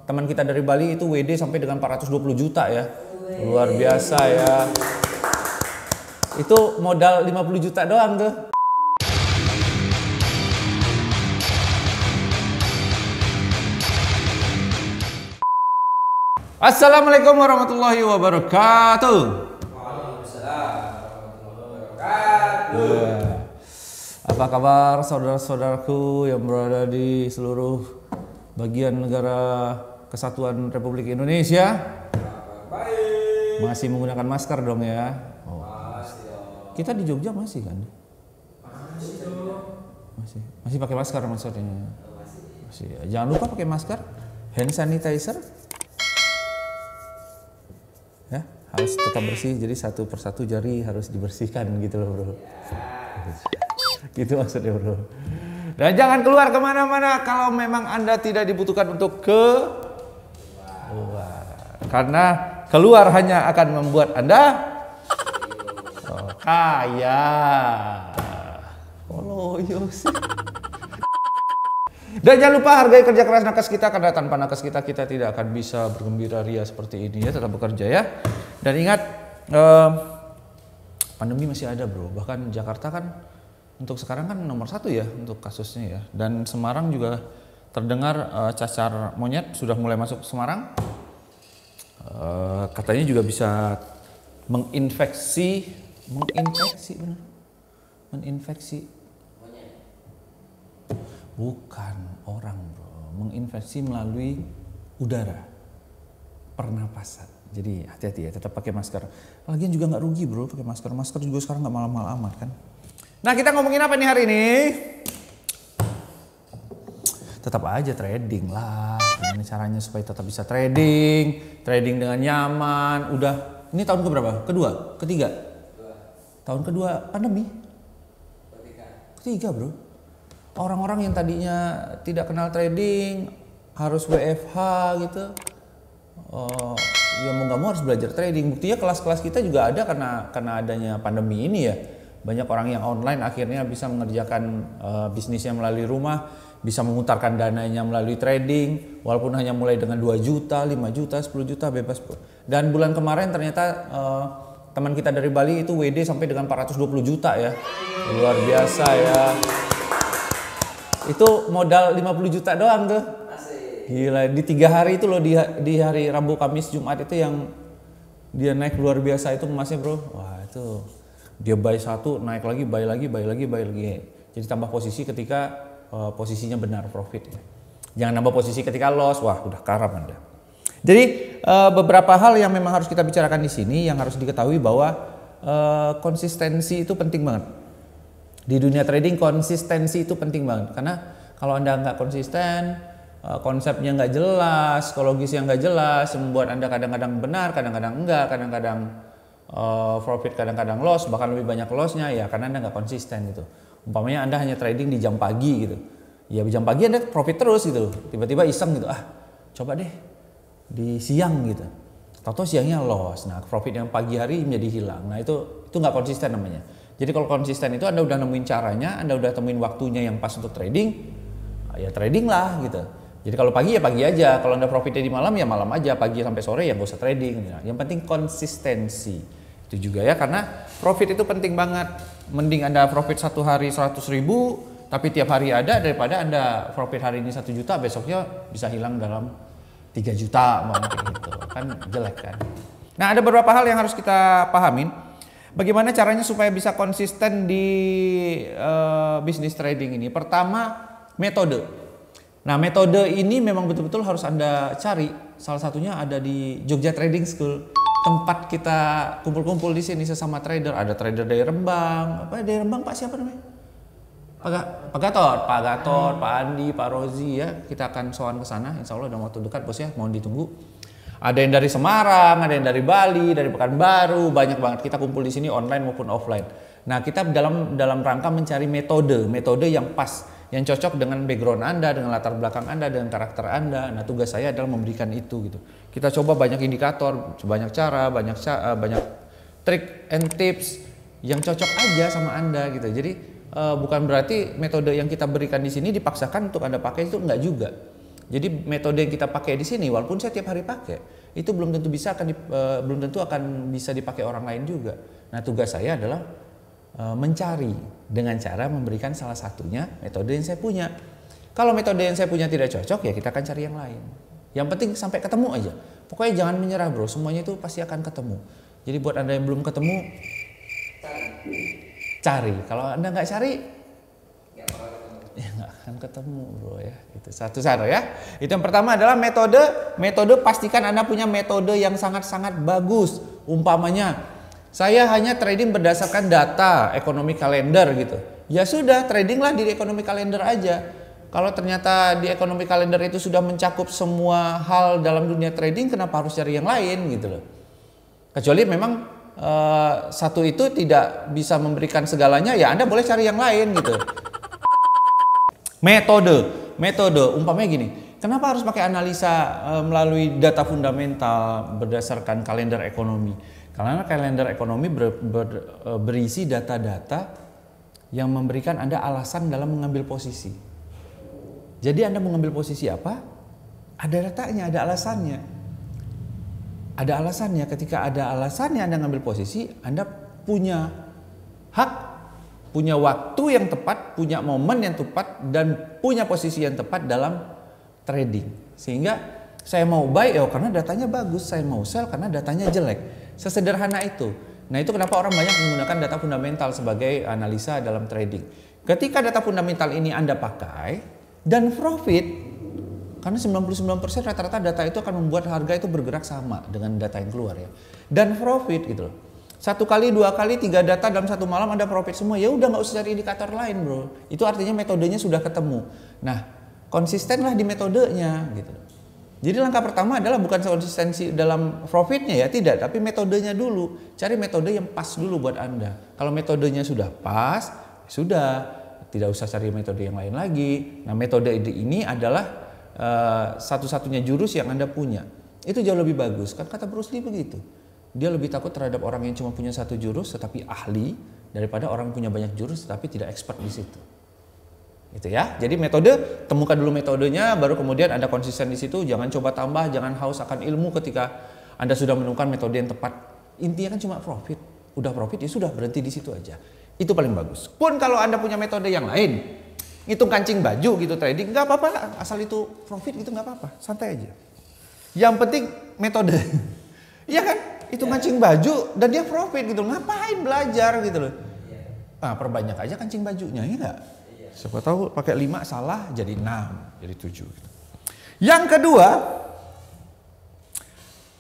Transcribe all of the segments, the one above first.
teman kita dari Bali itu WD sampai dengan 420 juta ya. Luar biasa ya. Itu modal 50 juta doang tuh. Assalamualaikum warahmatullahi wabarakatuh. Waalaikumsalam warahmatullahi wabarakatuh. Apa kabar saudara-saudaraku yang berada di seluruh bagian negara Kesatuan Republik Indonesia? Baik. Masih menggunakan masker dong ya? Oh. Masih dong. Kita di Jogja masih kan? Masih dong. Masih pakai masker maksudnya? Masih. Jangan lupa pakai masker, hand sanitizer. Ya, harus tetap bersih. Jadi satu persatu jari harus dibersihkan gitu loh bro. Gitu maksudnya bro. Dan jangan keluar kemana-mana kalau memang Anda tidak dibutuhkan untuk keluar. Karena keluar hanya akan membuat Anda kaya. Dan jangan lupa hargai kerja keras nakes kita, karena tanpa nakes kita tidak akan bisa bergembira ria seperti ini ya. Tetap bekerja ya. Dan ingat, pandemi masih ada bro. Bahkan Jakarta kan untuk sekarang kan nomor 1 ya untuk kasusnya ya. Dan Semarang juga terdengar cacar monyet sudah mulai masuk ke Semarang. Katanya juga bisa menginfeksi bukan orang bro, menginfeksi melalui udara, pernapasan. Jadi hati-hati ya, tetap pakai masker. Lagian juga nggak rugi bro pakai masker. Masker juga sekarang nggak mahal-mahal amat kan. Nah kita ngomongin apa nih hari ini? Tetap aja trading lah. Gimana caranya supaya tetap bisa trading dengan nyaman. Udah, ini tahun keberapa? Kedua? Ketiga? Tahun kedua pandemi? Ketiga bro. Orang-orang yang tadinya tidak kenal trading, harus WFH gitu. Ya mau nggak mau harus belajar trading. Buktinya kelas-kelas kita juga ada karena adanya pandemi ini ya. Banyak orang yang online akhirnya bisa mengerjakan bisnisnya melalui rumah, bisa memutarkan dananya melalui trading, walaupun hanya mulai dengan 2 juta, 5 juta, 10 juta bebas. Dan bulan kemarin ternyata teman kita dari Bali itu WD sampai dengan 420 juta ya. Luar biasa ya. Itu modal 50 juta doang tuh. Gila, di 3 hari itu loh, di hari Rabu, Kamis, Jumat itu yang dia naik luar biasa itu emasnya bro. Wah itu dia buy 1, naik lagi, buy lagi. Jadi tambah posisi ketika posisinya benar profit ya. Jangan nambah posisi ketika loss, wah udah karam Anda. Jadi beberapa hal yang memang harus kita bicarakan di sini, yang harus diketahui bahwa konsistensi itu penting banget. Di dunia trading konsistensi itu penting banget, karena kalau Anda nggak konsisten, konsepnya nggak jelas, psikologisnya nggak jelas, membuat Anda kadang-kadang benar, kadang-kadang enggak, kadang-kadang profit, kadang-kadang loss, bahkan lebih banyak lossnya ya karena Anda nggak konsisten gitu. Umpamanya Anda hanya trading di jam pagi gitu, ya di jam pagi Anda profit terus gitu, tiba-tiba iseng gitu, coba deh di siang gitu, tahu-tahu siangnya loss, nah profit yang pagi hari menjadi hilang. Nah itu nggak konsisten namanya. Jadi kalau konsisten itu Anda udah nemuin caranya, Anda udah temuin waktunya yang pas untuk trading, ya trading lah gitu. Jadi kalau pagi ya pagi aja, kalau Anda profitnya di malam ya malam aja, pagi sampai sore ya nggak usah trading. Nah, yang penting konsistensi. Itu juga ya, karena profit itu penting banget. Mending Anda profit 1 hari 100.000 tapi tiap hari ada, daripada Anda profit hari ini 1 juta besoknya bisa hilang dalam 3 juta gitu. Kan jelek kan. Nah ada beberapa hal yang harus kita pahamin. Bagaimana caranya supaya bisa konsisten di bisnis trading ini. Pertama, metode. Nah metode ini memang betul-betul harus Anda cari. Salah satunya ada di Jogja Trading School. Tempat kita kumpul-kumpul di sini sesama trader. Ada trader dari Rembang. Apa dari Rembang Pak siapa namanya? Pak Gatot, Pak Andi, Pak Rozi ya. Kita akan sowan ke sana. Insya Allah dalam waktu dekat bos ya. Mohon ditunggu. Ada yang dari Semarang, ada yang dari Bali, dari Pekanbaru. Banyak banget kita kumpul di sini online maupun offline. Nah kita dalam rangka mencari metode yang pas, yang cocok dengan background Anda, dengan latar belakang Anda, dengan karakter Anda. Nah tugas saya adalah memberikan itu gitu. Kita coba banyak indikator, banyak cara, banyak trik and tips yang cocok aja sama Anda gitu. Jadi bukan berarti metode yang kita berikan di sini dipaksakan untuk Anda pakai, itu enggak juga. Jadi metode yang kita pakai di sini, walaupun saya tiap hari pakai, itu belum tentu akan bisa dipakai orang lain juga. Nah, tugas saya adalah mencari dengan cara memberikan salah satunya metode yang saya punya. Kalau metode yang saya punya tidak cocok, ya kita akan cari yang lain. Yang penting sampai ketemu aja. Pokoknya jangan menyerah bro, semuanya itu pasti akan ketemu. Jadi buat Anda yang belum ketemu, cari. Kalau Anda nggak cari, ya nggak akan ketemu bro ya. Itu satu ya. Itu yang pertama adalah metode pastikan Anda punya metode yang sangat-sangat bagus. Umpamanya, saya hanya trading berdasarkan data ekonomi kalender gitu. Ya sudah, tradinglah di ekonomi kalender aja. Kalau ternyata di ekonomi kalender itu sudah mencakup semua hal dalam dunia trading, kenapa harus cari yang lain gitu loh. Kecuali memang satu itu tidak bisa memberikan segalanya, ya Anda boleh cari yang lain gitu. Metode, umpamanya gini, kenapa harus pakai analisa melalui data fundamental berdasarkan kalender ekonomi? Karena kalender ekonomi berisi data-data yang memberikan Anda alasan dalam mengambil posisi. Jadi Anda mengambil posisi apa? Ada datanya, ada alasannya. Ada alasannya, ketika ada alasannya Anda ngambil posisi, Anda punya hak, punya waktu yang tepat, punya momen yang tepat, dan punya posisi yang tepat dalam trading. Sehingga saya mau buy, karena datanya bagus, saya mau sell karena datanya jelek. Sesederhana itu. Nah itu kenapa orang banyak menggunakan data fundamental sebagai analisa dalam trading. Ketika data fundamental ini Anda pakai, dan profit, karena 99% rata-rata data itu akan membuat harga itu bergerak sama dengan data yang keluar ya. Dan profit gitu loh. 1 kali, 2 kali, 3 data dalam satu malam Anda profit semua. Ya udah nggak usah cari indikator lain bro. Itu artinya metodenya sudah ketemu. Nah konsistenlah di metodenya gitu. Jadi langkah pertama adalah bukan konsistensi dalam profitnya ya, tidak. Tapi metodenya dulu. Cari metode yang pas dulu buat Anda. Kalau metodenya sudah pas, sudah. Tidak usah cari metode yang lain lagi. Nah metode ini adalah satu-satunya jurus yang Anda punya. Itu jauh lebih bagus. Kan kata Bruce Lee begitu. Dia lebih takut terhadap orang yang cuma punya satu jurus tetapi ahli daripada orang punya banyak jurus tetapi tidak expert di situ. Itu ya. Jadi metode, temukan dulu metodenya, baru kemudian Anda konsisten di situ. Jangan coba tambah, jangan haus akan ilmu ketika Anda sudah menemukan metode yang tepat. Intinya kan cuma profit. Udah profit ya sudah, berhenti di situ aja. Itu paling bagus. Pun kalau Anda punya metode yang lain, hitung kancing baju gitu trading, nggak apa-apa lah. Asal itu profit gitu nggak apa-apa, santai aja. Yang penting metode. Iya kan? Hitung kancing baju dan dia profit gitu. Ngapain belajar gitu loh. Nah, perbanyak aja kancing bajunya, ya nggak? Siapa tahu pakai 5 salah jadi 6, jadi 7 gitu. Yang kedua,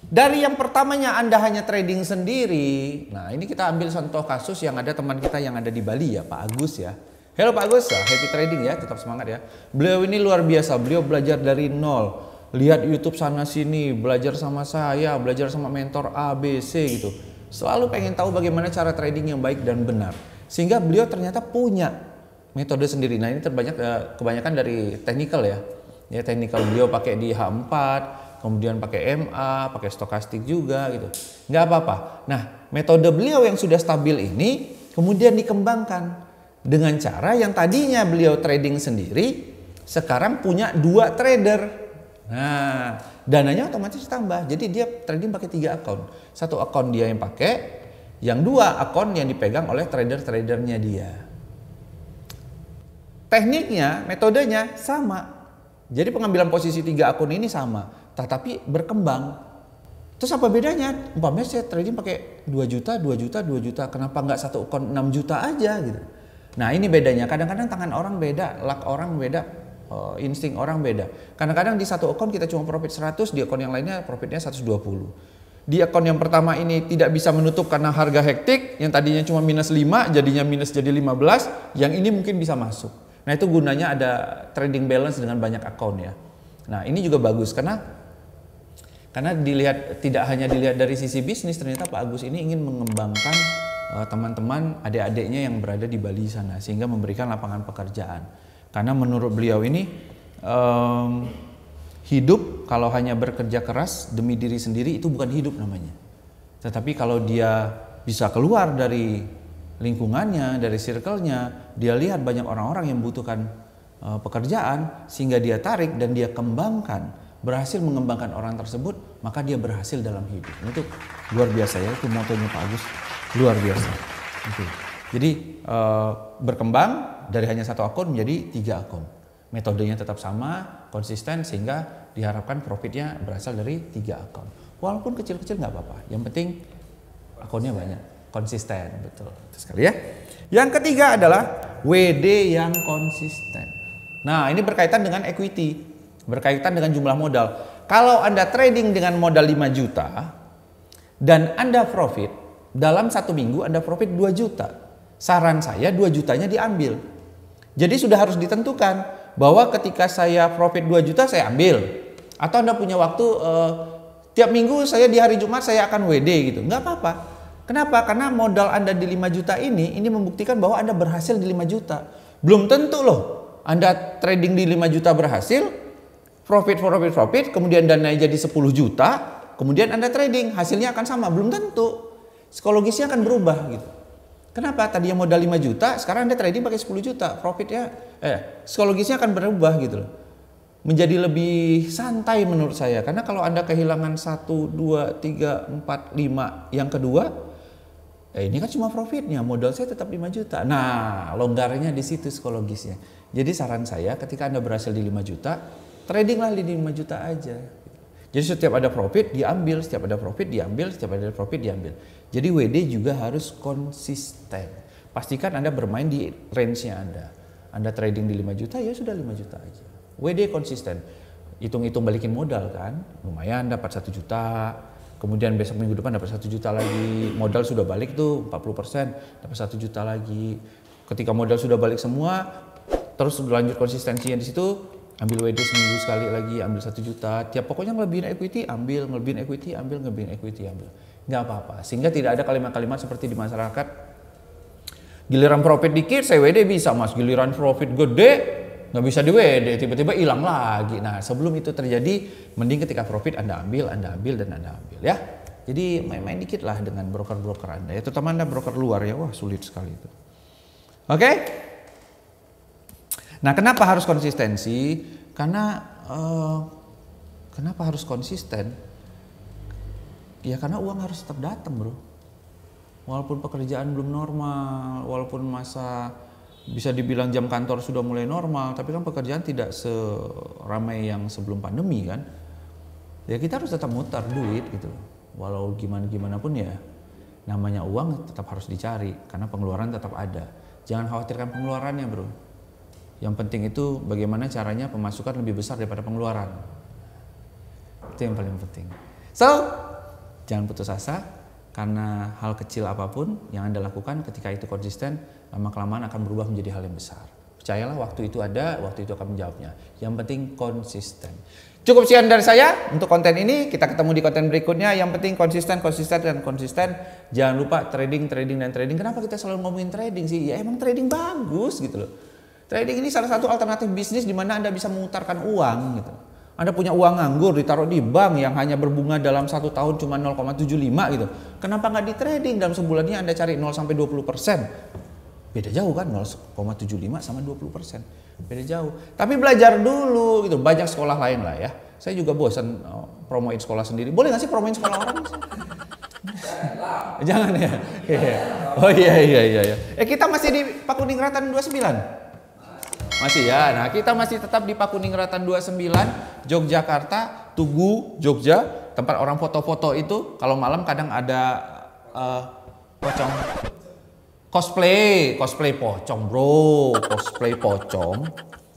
dari yang pertamanya Anda hanya trading sendiri. Nah ini kita ambil contoh kasus yang ada teman kita yang ada di Bali ya, Pak Agus ya. Halo Pak Agus, happy trading ya, tetap semangat ya. Beliau ini luar biasa, beliau belajar dari nol. Lihat YouTube sana sini, belajar sama saya, belajar sama mentor A, B, C gitu. Selalu pengen tahu bagaimana cara trading yang baik dan benar. Sehingga beliau ternyata punya metode sendiri. Nah ini kebanyakan dari technical ya. Ya technical beliau pakai di H4, kemudian pakai MA, pakai stokastik juga gitu. Nggak apa-apa. Nah, metode beliau yang sudah stabil ini kemudian dikembangkan dengan cara yang tadinya beliau trading sendiri, sekarang punya 2 trader. Nah, dananya otomatis tambah. Jadi dia trading pakai 3 akun. 1 akun dia yang pakai, yang 2 akun yang dipegang oleh trader-tradernya dia. Tekniknya, metodenya sama. Jadi pengambilan posisi 3 akun ini sama, tetapi berkembang. Terus apa bedanya? Umpamanya saya trading pakai 2 juta, 2 juta, 2 juta. Kenapa nggak 1 akun 6 juta aja gitu? Nah ini bedanya. Kadang-kadang tangan orang beda, luck orang beda, insting orang beda. Kadang-kadang di 1 akun kita cuma profit 100, di akun yang lainnya profitnya 120. Di akun yang pertama ini tidak bisa menutup karena harga hektik, yang tadinya cuma minus 5 jadinya minus jadi 15, yang ini mungkin bisa masuk. Nah itu gunanya ada trading balance dengan banyak akun ya. Nah ini juga bagus karena dilihat, tidak hanya dilihat dari sisi bisnis, ternyata Pak Agus ini ingin mengembangkan teman-teman adik-adiknya yang berada di Bali sana sehingga memberikan lapangan pekerjaan. Karena menurut beliau ini hidup kalau hanya bekerja keras demi diri sendiri itu bukan hidup namanya. Tetapi kalau dia bisa keluar dari lingkungannya, dari circle-nya, dia lihat banyak orang-orang yang membutuhkan pekerjaan sehingga dia tarik dan dia kembangkan, berhasil mengembangkan orang tersebut, maka dia berhasil dalam hidup. Itu luar biasa ya, itu motonya Pak Agus, luar biasa. Jadi berkembang dari hanya 1 akun menjadi 3 akun. Metodenya tetap sama, konsisten, sehingga diharapkan profitnya berasal dari 3 akun. Walaupun kecil-kecil nggak apa-apa, yang penting akunnya banyak, konsisten, betul. Itu sekali ya. Yang ketiga adalah WD yang konsisten. Nah, ini berkaitan dengan equity, berkaitan dengan jumlah modal. Kalau Anda trading dengan modal 5 juta dan Anda profit, dalam 1 minggu Anda profit 2 juta. Saran saya 2 jutanya diambil. Jadi sudah harus ditentukan bahwa ketika saya profit 2 juta saya ambil. Atau Anda punya waktu tiap minggu saya di hari Jumat saya akan WD gitu. Nggak apa-apa. Kenapa? Karena modal Anda di 5 juta ini membuktikan bahwa Anda berhasil di 5 juta. Belum tentu loh Anda trading di 5 juta berhasil, profit, kemudian dananya jadi 10 juta, kemudian Anda trading, hasilnya akan sama. Belum tentu. Psikologisnya akan berubah gitu. Kenapa? Tadi yang modal 5 juta, sekarang Anda trading pakai 10 juta. Profitnya, psikologisnya akan berubah gitu loh. Menjadi lebih santai menurut saya. Karena kalau Anda kehilangan 1, 2, 3, 4, 5, yang kedua, ini kan cuma profitnya, modal saya tetap 5 juta. Nah, longgarnya di situ psikologisnya. Jadi saran saya ketika Anda berhasil di 5 juta, tradinglah di 5 juta aja. Jadi setiap ada profit diambil, setiap ada profit diambil, setiap ada profit diambil. Jadi WD juga harus konsisten. Pastikan Anda bermain di range-nya Anda. Anda trading di 5 juta, ya sudah 5 juta aja. WD konsisten. Hitung-hitung balikin modal kan, lumayan dapat 1 juta. Kemudian besok minggu depan dapat 1 juta lagi. Modal sudah balik tuh 40%, dapat 1 juta lagi. Ketika modal sudah balik semua, terus lanjut konsistensinya di situ. Ambil WD seminggu sekali lagi, ambil 1 juta. Tiap pokoknya ngelebihin equity, ambil, ngelebihin equity, ambil, ngelebihin equity, ambil. Nggak apa-apa. Sehingga tidak ada kalimat-kalimat seperti di masyarakat. Giliran profit dikit, saya WD bisa mas. Giliran profit gede, nggak bisa di WD. Tiba-tiba hilang lagi. Nah sebelum itu terjadi, mending ketika profit Anda ambil, dan Anda ambil ya. Jadi main-main dikit lah dengan broker-broker Anda. Ya, terutama Anda broker luar ya, wah sulit sekali itu. Oke? Nah, kenapa harus konsistensi? Karena kenapa harus konsisten? Ya karena uang harus tetap datang, bro. Walaupun pekerjaan belum normal, walaupun masa bisa dibilang jam kantor sudah mulai normal, tapi kan pekerjaan tidak seramai yang sebelum pandemi kan. Ya kita harus tetap mutar duit gitu. Walau gimana pun ya, namanya uang tetap harus dicari karena pengeluaran tetap ada. Jangan khawatirkan pengeluarannya, bro. Yang penting itu bagaimana caranya pemasukan lebih besar daripada pengeluaran. Itu yang paling penting. So, jangan putus asa karena hal kecil apapun yang Anda lakukan ketika itu konsisten, lama-kelamaan akan berubah menjadi hal yang besar. Percayalah waktu itu ada, waktu itu akan menjawabnya. Yang penting konsisten. Cukup sekian dari saya untuk konten ini. Kita ketemu di konten berikutnya. Yang penting konsisten. Jangan lupa trading. Kenapa kita selalu ngomongin trading sih? Ya emang trading bagus gitu loh. Trading ini salah satu alternatif bisnis di mana Anda bisa memutarkan uang gitu. Anda punya uang nganggur ditaruh di bank yang hanya berbunga dalam 1 tahun cuma 0,75 gitu. Kenapa nggak di trading dalam sebulannya Anda cari 0 sampai 20%? Beda jauh kan 0,75 sama 20%. Beda jauh. Tapi belajar dulu gitu. Banyak sekolah lain lah ya. Saya juga bosan promoin sekolah sendiri. Boleh nggak sih promoin sekolah orang? Jangan ya. Oh iya. Kita masih di Pakuningratan 29. Masih ya. Nah, kita masih tetap di Pakuningratan 29, Yogyakarta, Tugu, Jogja. Tempat orang foto-foto itu. Kalau malam kadang ada pocong. Cosplay pocong, bro. Cosplay pocong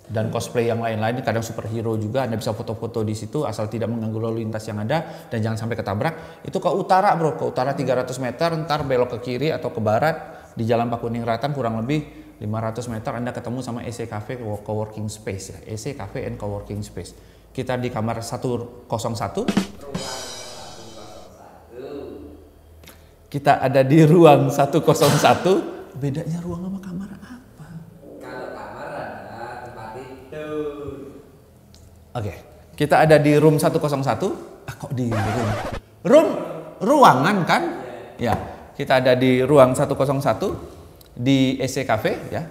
dan cosplay yang lain-lain. Kadang superhero juga. Anda bisa foto-foto di situ asal tidak mengganggu lalu lintas yang ada dan jangan sampai ketabrak. Itu ke utara, bro. Ke utara 300 meter, ntar belok ke kiri atau ke barat di Jalan Pakuningratan kurang lebih 500 meter Anda ketemu sama EC Cafe Coworking Space ya. EC Cafe and Coworking Space. Kita di kamar 101. Kita ada di ruang 101. Bedanya ruang sama kamar apa? Kalau kamar ada tempat tidur. Oke. Kita ada di room 101. Kok di ruangan kan? Ya. Kita ada di ruang 101 di EC Cafe ya.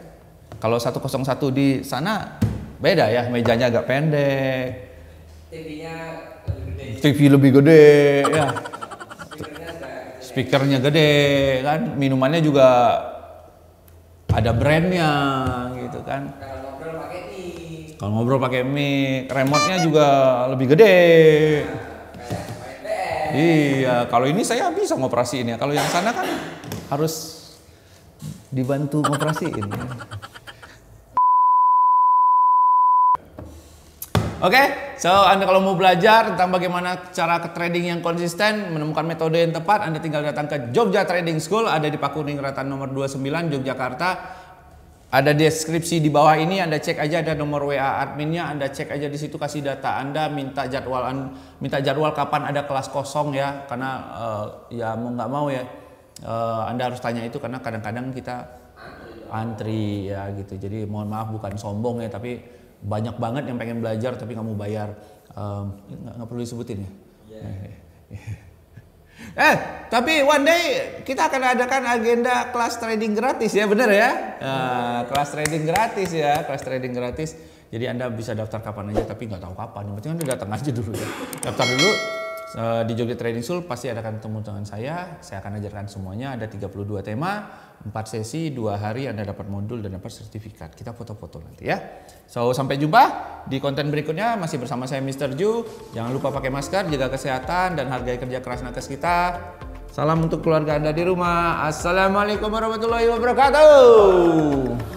Kalau 101 di sana Beda ya, mejanya agak pendek. TV-nya lebih gede. TV lebih gede ya. Speakernya juga gede. Speakernya gede kan, minumannya juga ada brandnya gitu kan. Kalau ngobrol pakai mic. Kalau ngobrol pakai mic, remote-nya juga lebih gede. Kayak main PS. Iya, kalau ini saya bisa ngoperasiin ya. Kalau yang sana kan harus dibantu ngoperasiin. Oke, so Anda kalau mau belajar tentang bagaimana cara ke trading yang konsisten, menemukan metode yang tepat, Anda tinggal datang ke Jogja Trading School, ada di Pakuning Ratan nomor 29, Yogyakarta. Ada deskripsi di bawah ini, Anda cek aja, ada nomor WA adminnya, Anda cek aja di situ, kasih data Anda, minta jadwal kapan ada kelas kosong ya, karena ya mau nggak mau ya, Anda harus tanya itu karena kadang-kadang kita antri ya gitu. Jadi mohon maaf bukan sombong ya, tapi banyak banget yang pengen belajar tapi nggak mau bayar. Nggak perlu disebutin ya. Tapi one day kita akan adakan agenda kelas trading gratis ya, bener ya? Kelas trading gratis ya, kelas trading gratis. Jadi Anda bisa daftar kapan aja, tapi nggak tahu kapan. Yang penting Anda datang aja dulu ya. Daftar dulu di Jogja Trading School, pasti akan ketemu dengan saya. Saya akan ajarkan semuanya. Ada 32 tema, 4 sesi, 2 hari Anda dapat modul dan dapat sertifikat. Kita foto-foto nanti ya. So sampai jumpa di konten berikutnya, masih bersama saya Mr. Ju. Jangan lupa pakai masker, jaga kesehatan dan hargai kerja keras nakes kita. Salam untuk keluarga Anda di rumah. Assalamualaikum warahmatullahi wabarakatuh.